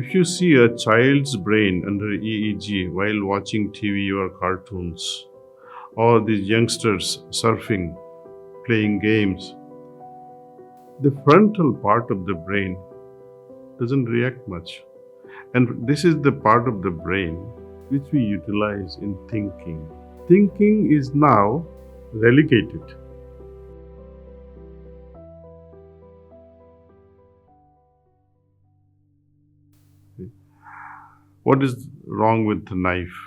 If you see a child's brain under EEG while watching TV or cartoons, or these youngsters surfing, playing games, the frontal part of the brain doesn't react much. And this is the part of the brain which we utilize in thinking. Thinking is now relegated. What is wrong with the knife?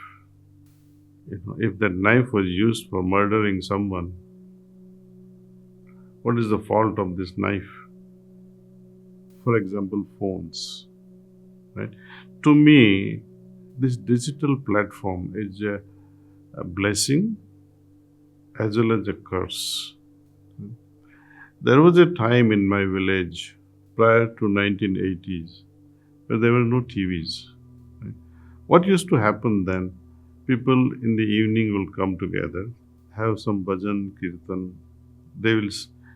If that knife was used for murdering someone, what is the fault of this knife? For example, phones. Right? To me, this digital platform is a blessing as well as a curse. There was a time in my village prior to 1980s where there were no TVs. Right? What used to happen then? People in the evening will come together, have some bhajan, kirtan, they will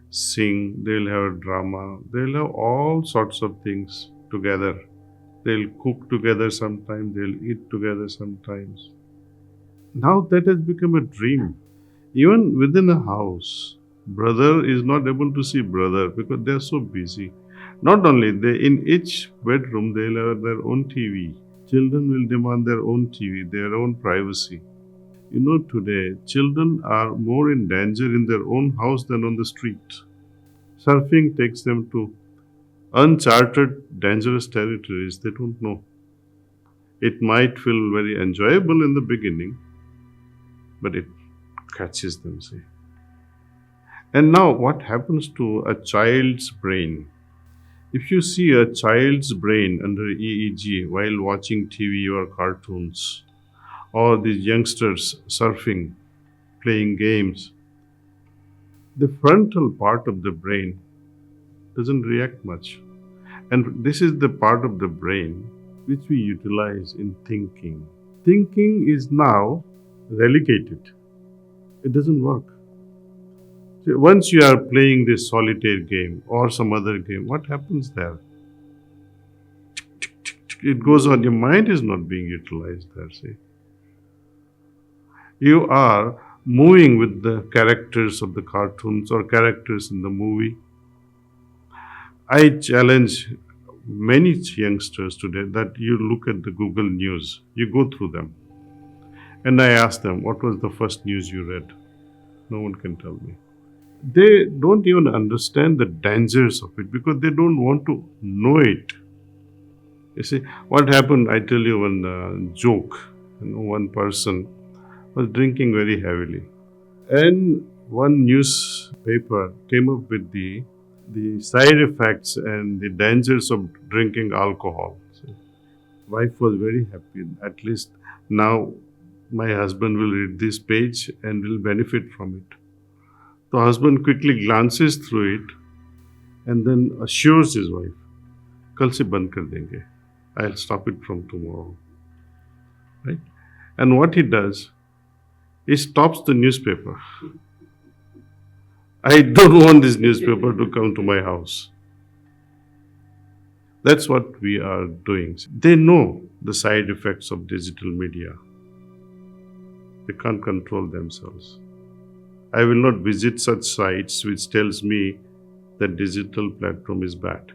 sing, they will have a drama, they will have all sorts of things together. They'll cook together sometimes, they'll eat together sometimes. Now that has become a dream. Even within a house, brother is not able to see brother because they are so busy. Not only they, in each bedroom they'll have their own TV. Children will demand their own TV, their own privacy. Today children are more in danger in their own house than on the street. Surfing takes them to uncharted, dangerous territories they don't know. It might feel very enjoyable in the beginning, but it catches them, see. And now, what happens to a child's brain? If you see a child's brain under EEG while watching TV or cartoons, or these youngsters surfing, playing games, the frontal part of the brain doesn't react much. And this is the part of the brain which we utilize in thinking. Thinking is now relegated. It doesn't work. So once you are playing this solitaire game or some other game, what happens there? It goes on. Your mind is not being utilized there, see. You are moving with the characters of the cartoons or characters in the movie. I challenge many youngsters today that you look at the Google News, you go through them, and I ask them, what was the first news you read? No one can tell me. They don't even understand the dangers of it because they don't want to know it. You see, what happened, I tell you one joke. One person was drinking very heavily, and one newspaper came up with the side effects and the dangers of drinking alcohol. So, wife was very happy. At least now my husband will read this page and will benefit from it. The husband quickly glances through it and then assures his wife, "Kal se band kar denge. I'll stop it from tomorrow." Right? And what he does, he stops the newspaper. I don't want this newspaper to come to my house. That's what we are doing. They know the side effects of digital media. They can't control themselves. I will not visit such sites which tells me that digital platform is bad.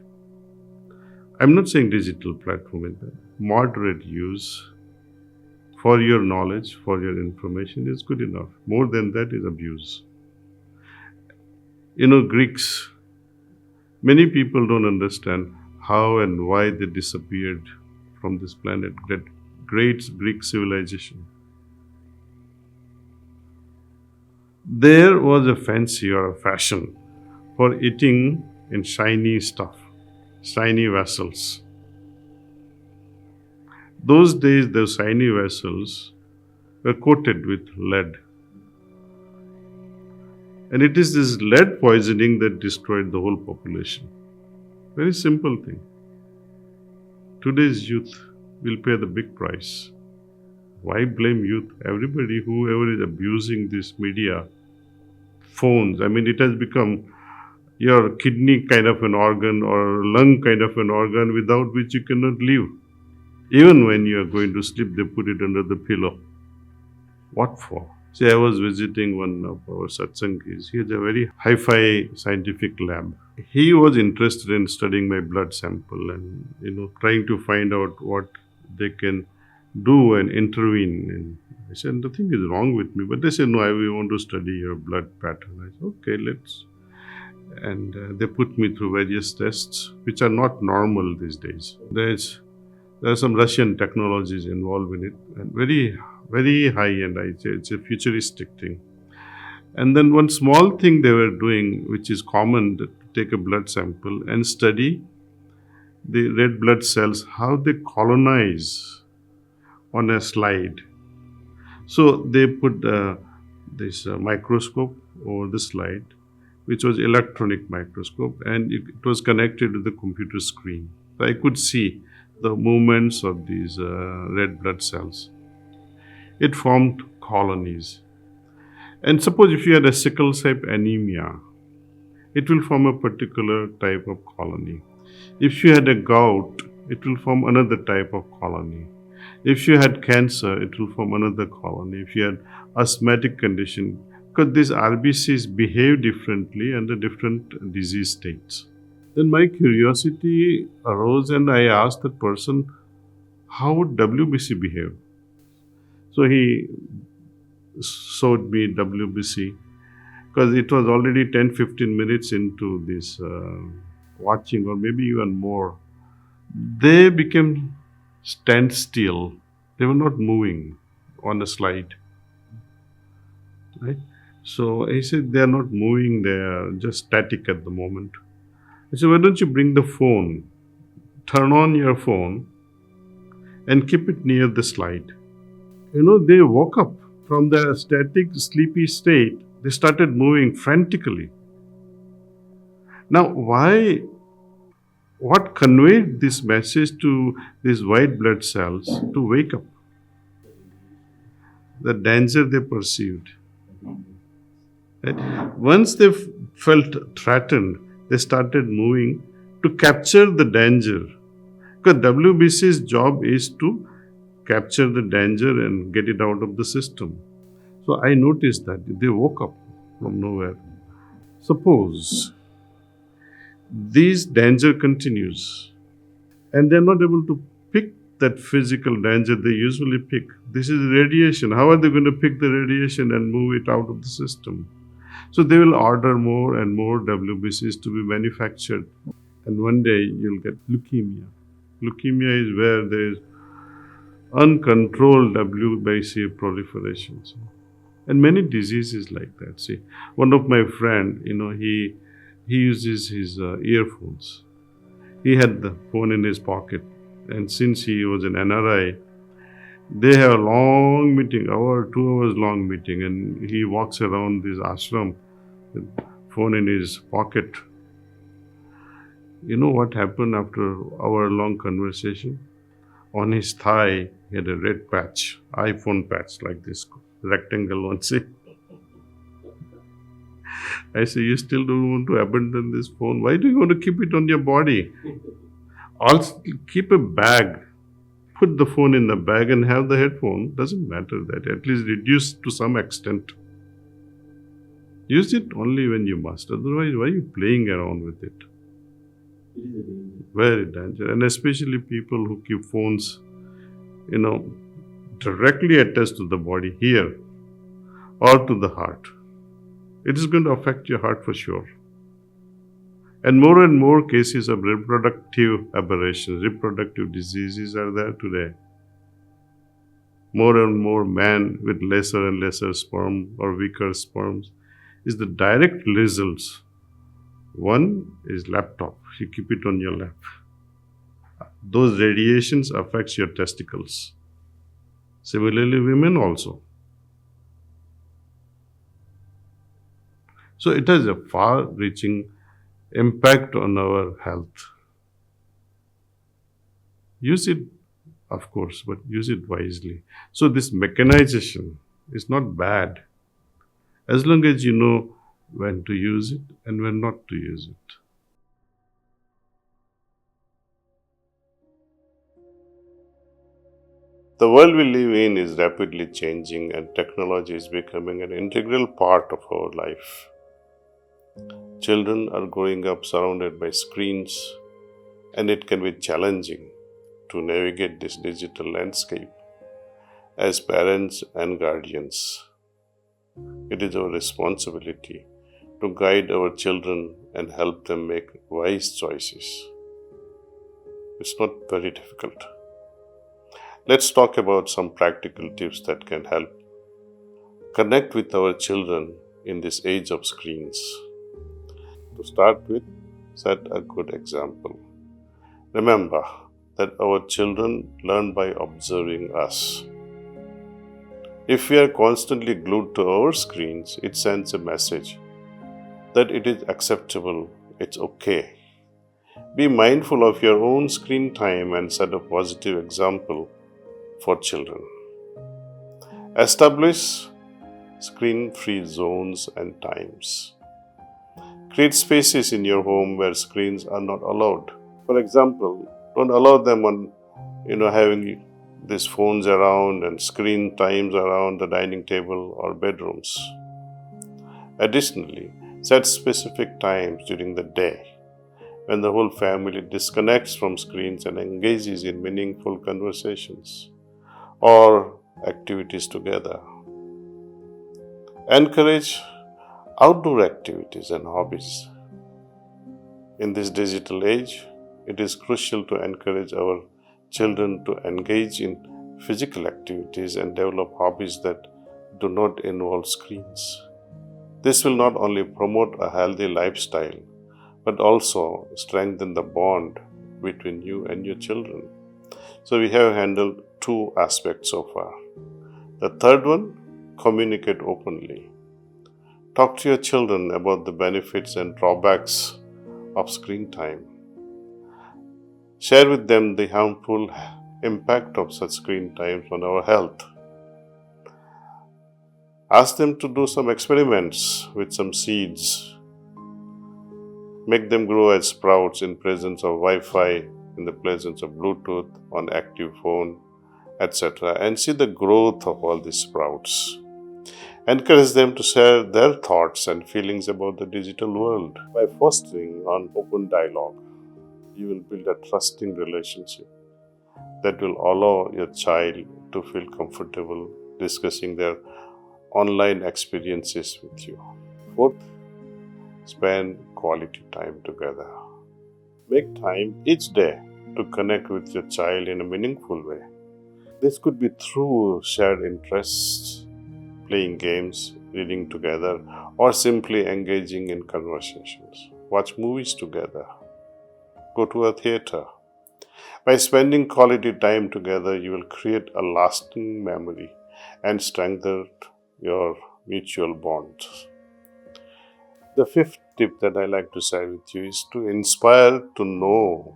I'm not saying digital platform is bad. Moderate use for your knowledge, for your information is good enough. More than that is abuse. Greeks, many people don't understand how and why they disappeared from this planet, that great Greek civilization. There was a fancy or a fashion for eating in shiny stuff, shiny vessels. Those days, those shiny vessels were coated with lead. And it is this lead poisoning that destroyed the whole population. Very simple thing. Today's youth will pay the big price. Why blame youth? Everybody, whoever is abusing this media, phones, it has become your kidney kind of an organ or lung kind of an organ without which you cannot live. Even when you are going to sleep, they put it under the pillow. What for? See, I was visiting one of our satsangis. He has a very hi-fi scientific lab. He was interested in studying my blood sample and trying to find out what they can do and intervene. And I said nothing is wrong with me, but they said no, we want to study your blood pattern. I said okay, let's. And they put me through various tests, which are not normal these days. There are some Russian technologies involved in it, and very, very high end. I say it's a futuristic thing. And then one small thing they were doing, which is common, to take a blood sample and study the red blood cells, how they colonize on a slide. So they put this microscope over the slide, which was electronic microscope, and it was connected to the computer screen. So I could see the movements of these red blood cells. It formed colonies. And suppose if you had a sickle cell anemia, it will form a particular type of colony. If you had a gout, it will form another type of colony. If you had cancer, it will form another colony. If you had asthmatic condition, because these RBCs behave differently under different disease states. Then my curiosity arose and I asked the person, how would WBC behave? So he showed me WBC because it was already 10-15 minutes into this watching, or maybe even more. They became standstill. They were not moving on a slide. Right? So I said, they are not moving, they are just static at the moment. I said, why don't you bring the phone, turn on your phone and keep it near the slide. They woke up from their static, sleepy state. They started moving frantically. Now, what conveyed this message to these white blood cells to wake up? The danger they perceived. Right? Once they felt threatened, they started moving to capture the danger. Because WBC's job is to capture the danger and get it out of the system. So I noticed that they woke up from nowhere. Suppose this danger continues and they're not able to pick that physical danger they usually pick. This is radiation. How are they going to pick the radiation and move it out of the system? So they will order more and more WBCs to be manufactured. And one day you'll get leukemia. Leukemia is where there is uncontrolled WBC proliferation. And many diseases like that. See, one of my friend, he uses his earphones. He had the phone in his pocket. And since he was an NRI, they have a long meeting, 2 hours long meeting, and he walks around this ashram with phone in his pocket. You know what happened after our long conversation? On his thigh, he had a red patch, iPhone patch like this, rectangle one. See? I say, you still don't want to abandon this phone? Why do you want to keep it on your body? Also, keep a bag. Put the phone in the bag and have the headphone. Doesn't matter that. At least reduce to some extent. Use it only when you must. Otherwise, why are you playing around with it? Very dangerous. And especially people who keep phones, directly attached to the body here or to the heart. It is going to affect your heart for sure. And more cases of reproductive aberrations, reproductive diseases are there today. More and more men with lesser and lesser sperm or weaker sperms is the direct results. One is laptop. You keep it on your lap. Those radiations affects your testicles. Similarly, women also. So it has a far-reaching impact on our health. Use it, of course, but use it wisely. So this mechanization is not bad, as long as you know when to use it and when not to use it. The world we live in is rapidly changing, and technology is becoming an integral part of our life. Children are growing up surrounded by screens, and it can be challenging to navigate this digital landscape. As parents and guardians, it is our responsibility to guide our children and help them make wise choices. It's not very difficult. Let's talk about some practical tips that can help connect with our children in this age of screens. To start with, set a good example. Remember that our children learn by observing us. If we are constantly glued to our screens, it sends a message that it is acceptable, it's okay. Be mindful of your own screen time and set a positive example for children. Establish screen-free zones and times. Create spaces in your home where screens are not allowed. For example, don't allow them on having these phones around and screen times around the dining table or bedrooms. Additionally, set specific times during the day when the whole family disconnects from screens and engages in meaningful conversations or activities together. Encourage outdoor activities and hobbies. In this digital age, it is crucial to encourage our children to engage in physical activities and develop hobbies that do not involve screens. This will not only promote a healthy lifestyle, but also strengthen the bond between you and your children. So we have handled two aspects so far. The third one, communicate openly. Talk to your children about the benefits and drawbacks of screen time. Share with them the harmful impact of such screen time on our health. Ask them to do some experiments with some seeds. Make them grow as sprouts in presence of Wi-Fi, in the presence of Bluetooth, on active phone, etc. and see the growth of all these sprouts. Encourage them to share their thoughts and feelings about the digital world. By fostering an open dialogue, you will build a trusting relationship that will allow your child to feel comfortable discussing their online experiences with you. Fourth, spend quality time together. Make time each day to connect with your child in a meaningful way. This could be through shared interests, playing games, reading together, or simply engaging in conversations. Watch movies together. Go to a theater. By spending quality time together, you will create a lasting memory and strengthen your mutual bonds. The fifth tip that I like to share with you is to inspire to know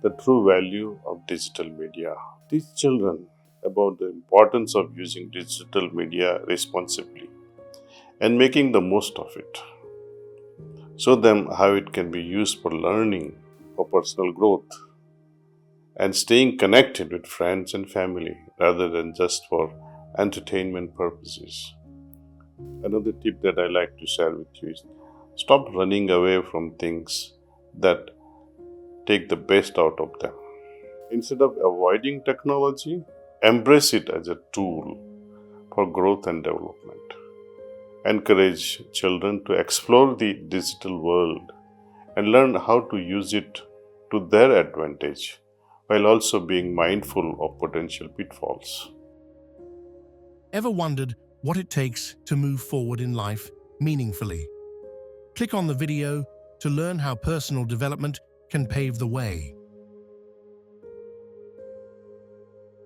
the true value of digital media. Teach children about the importance of using digital media responsibly and making the most of it. Show them how it can be used for learning, for personal growth, and staying connected with friends and family rather than just for entertainment purposes. Another tip that I like to share with you is stop running away from things that take the best out of them. Instead of avoiding technology, embrace it as a tool for growth and development. Encourage children to explore the digital world and learn how to use it to their advantage while also being mindful of potential pitfalls. Ever wondered what it takes to move forward in life meaningfully? Click on the video to learn how personal development can pave the way.